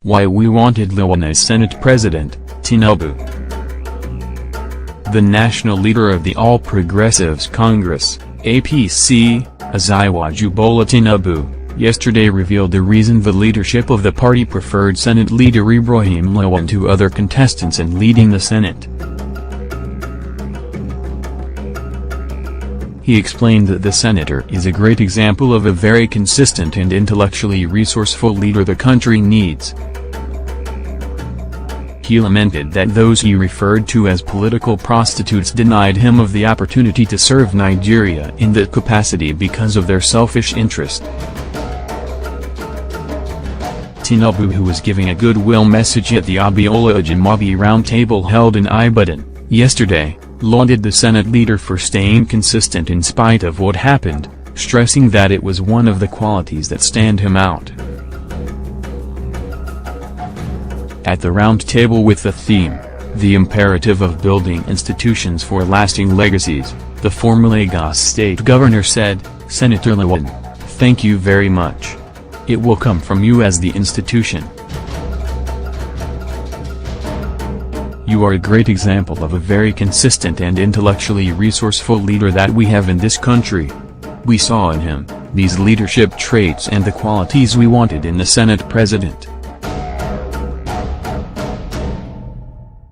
Why we wanted Lawan as Senate President, Tinubu. The national leader of the All Progressives Congress, APC, Asiwaju Bola Tinubu, yesterday revealed the reason the leadership of the party preferred Senate leader Ibrahim Lawan to other contestants in leading the Senate. He explained that the senator is a great example of a very consistent and intellectually resourceful leader the country needs. He lamented that those he referred to as political prostitutes denied him of the opportunity to serve Nigeria in that capacity because of their selfish interest. Tinubu, who was giving a goodwill message at the Abiola Ajimobi roundtable held in Ibadan yesterday, lauded the Senate leader for staying consistent in spite of what happened, stressing that it was one of the qualities that stand him out. At the round table with the theme, "The Imperative of Building Institutions for Lasting Legacies," the former Lagos State Governor said, "Senator Lawan, thank you very much. It will come from you as the institution. You are a great example of a very consistent and intellectually resourceful leader that we have in this country. We saw in him these leadership traits and the qualities we wanted in the Senate President.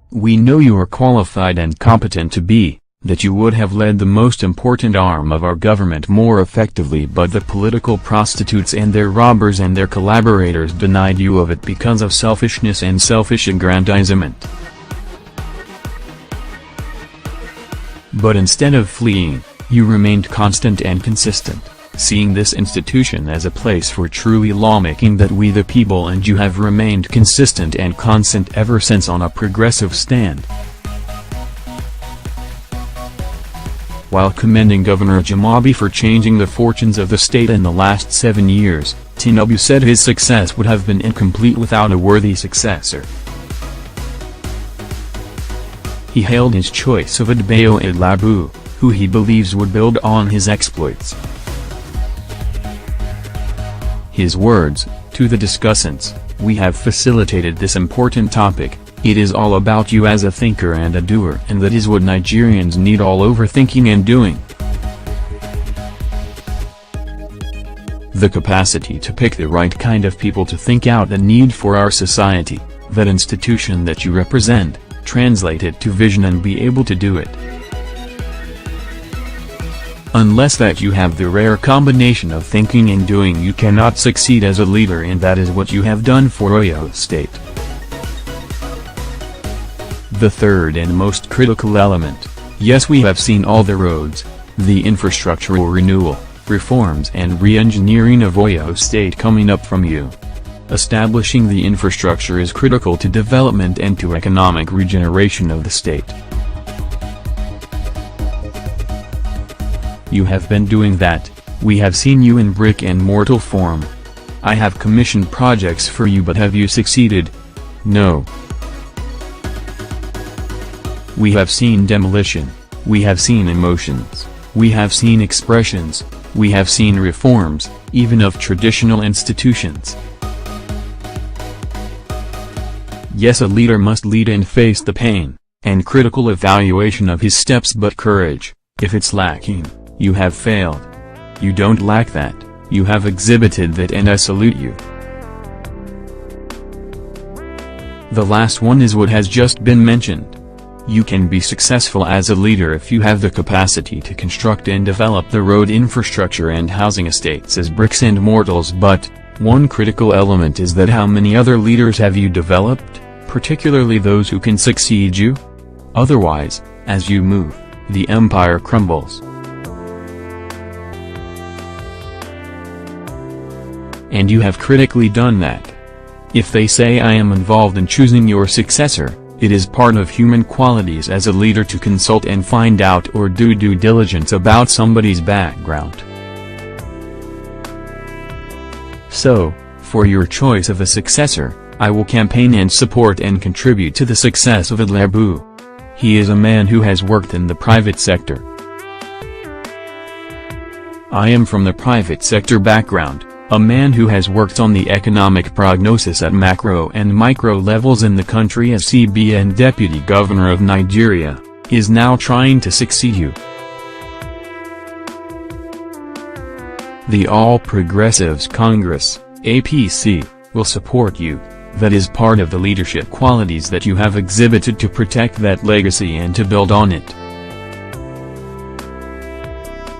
We know you are qualified and competent to be, that you would have led the most important arm of our government more effectively, but the political prostitutes and their robbers and their collaborators denied you of it because of selfishness and selfish aggrandizement. But instead of fleeing, you remained constant and consistent, seeing this institution as a place for truly lawmaking that we the people, and you have remained consistent and constant ever since on a progressive stand." While commending Governor Ajimobi for changing the fortunes of the state in the last 7 years, Tinubu said his success would have been incomplete without a worthy successor. He hailed his choice of Adebayo Adelabu, who he believes would build on his exploits. His words, to the discussants, "We have facilitated this important topic. It is all about you as a thinker and a doer, and that is what Nigerians need all over thinking and doing. The capacity to pick the right kind of people to think out the need for our society, that institution that you represent, translate it to vision and be able to do it. Unless that you have the rare combination of thinking and doing, you cannot succeed as a leader, and that is what you have done for Oyo State." The third and most critical element: yes, we have seen all the roads, the infrastructural renewal, reforms and re-engineering of Oyo State coming up from you. Establishing the infrastructure is critical to development and to economic regeneration of the state. You have been doing that. We have seen you in brick and mortar form. I have commissioned projects for you, but have you succeeded? No. We have seen demolition, we have seen emotions, we have seen expressions, we have seen reforms, even of traditional institutions. Yes, a leader must lead and face the pain, and critical evaluation of his steps, but courage, if it's lacking, you have failed. You don't lack that, you have exhibited that, and I salute you. The last one is what has just been mentioned. You can be successful as a leader if you have the capacity to construct and develop the road infrastructure and housing estates as bricks and mortars, but one critical element is that how many other leaders have you developed, particularly those who can succeed you? Otherwise, as you move, the empire crumbles. And you have critically done that. If they say I am involved in choosing your successor, it is part of human qualities as a leader to consult and find out or do due diligence about somebody's background. So, for your choice of a successor, I will campaign and support and contribute to the success of Adelabu. He is a man who has worked in the private sector. I am from the private sector background, A man who has worked on the economic prognosis at macro and micro levels in the country as CBN Deputy Governor of Nigeria, is now trying to succeed you. The All Progressives Congress, APC, will support you. That is part of the leadership qualities that you have exhibited to protect that legacy and to build on it.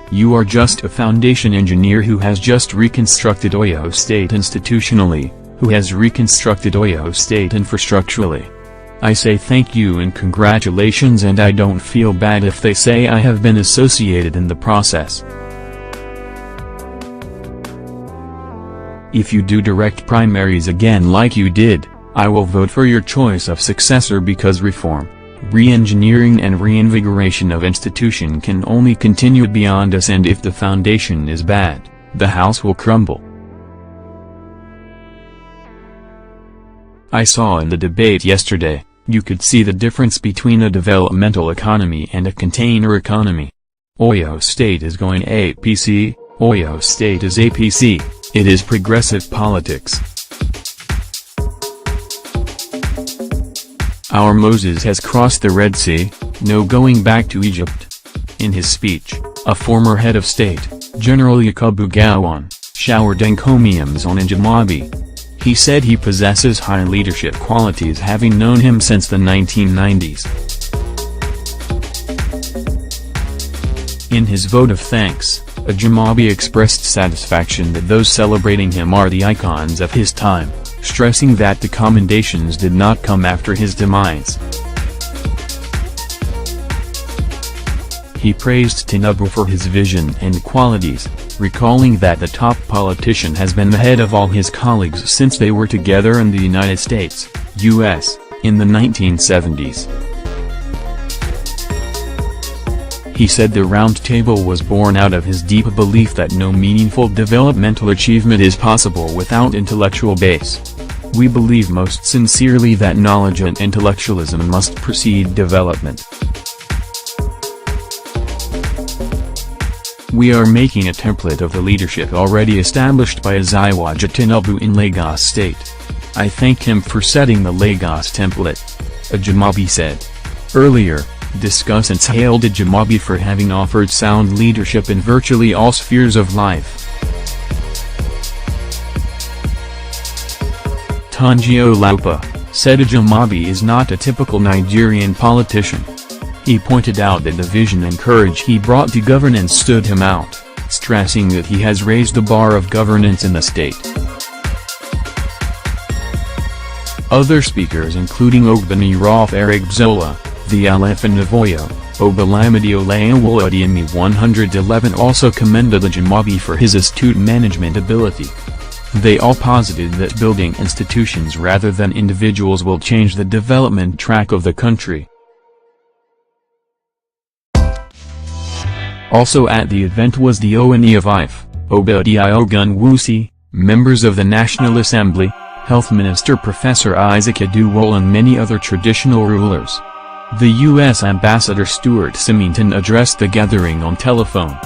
You are just a foundation engineer who has just reconstructed Oyo State institutionally, who has reconstructed Oyo State infrastructurally. I say thank you and congratulations, and I don't feel bad if they say I have been associated in the process. If you do direct primaries again like you did, I will vote for your choice of successor, because reform, re-engineering and reinvigoration of institution can only continue beyond us, and if the foundation is bad, the house will crumble. I saw in the debate yesterday, you could see the difference between a developmental economy and a container economy. Oyo State is going APC, Oyo State is APC, it is progressive politics. Our Moses has crossed the Red Sea, no going back to Egypt. In his speech, a former head of state, General Yakubu Gowon, showered encomiums on Njamabi. He said he possesses high leadership qualities, having known him since the 1990s. In his vote of thanks, Njamabi expressed satisfaction that those celebrating him are the icons of his time, stressing that the commendations did not come after his demise. He praised Tinubu for his vision and qualities, recalling that the top politician has been the head of all his colleagues since they were together in the United States, U.S., in the 1970s. He said the round table was born out of his deep belief that no meaningful developmental achievement is possible without intellectual base. We believe most sincerely that knowledge and intellectualism must precede development. We are making a template of the leadership already established by Asiwaju Tinubu in Lagos State. I thank him for setting the Lagos template, Njamabi said. Earlier, discussants hailed Njamabi for having offered sound leadership in virtually all spheres of life. Tunji Olaupa said Njamabi is not a typical Nigerian politician. He pointed out that the vision and courage he brought to governance stood him out, stressing that he has raised the bar of governance in the state. Other speakers including Ogbeni Ralph Arigzola, the Alefin Navoyo, Obalamidi Olawolodiemi 111 also commended Njamabi for his astute management ability. They all posited that building institutions rather than individuals will change the development track of the country. Also at the event was the Ooni of Ife, Obadiah Ogunwusi, members of the National Assembly, Health Minister Professor Isaac Aduwole and many other traditional rulers. The U.S. Ambassador Stuart Symington addressed the gathering on telephone.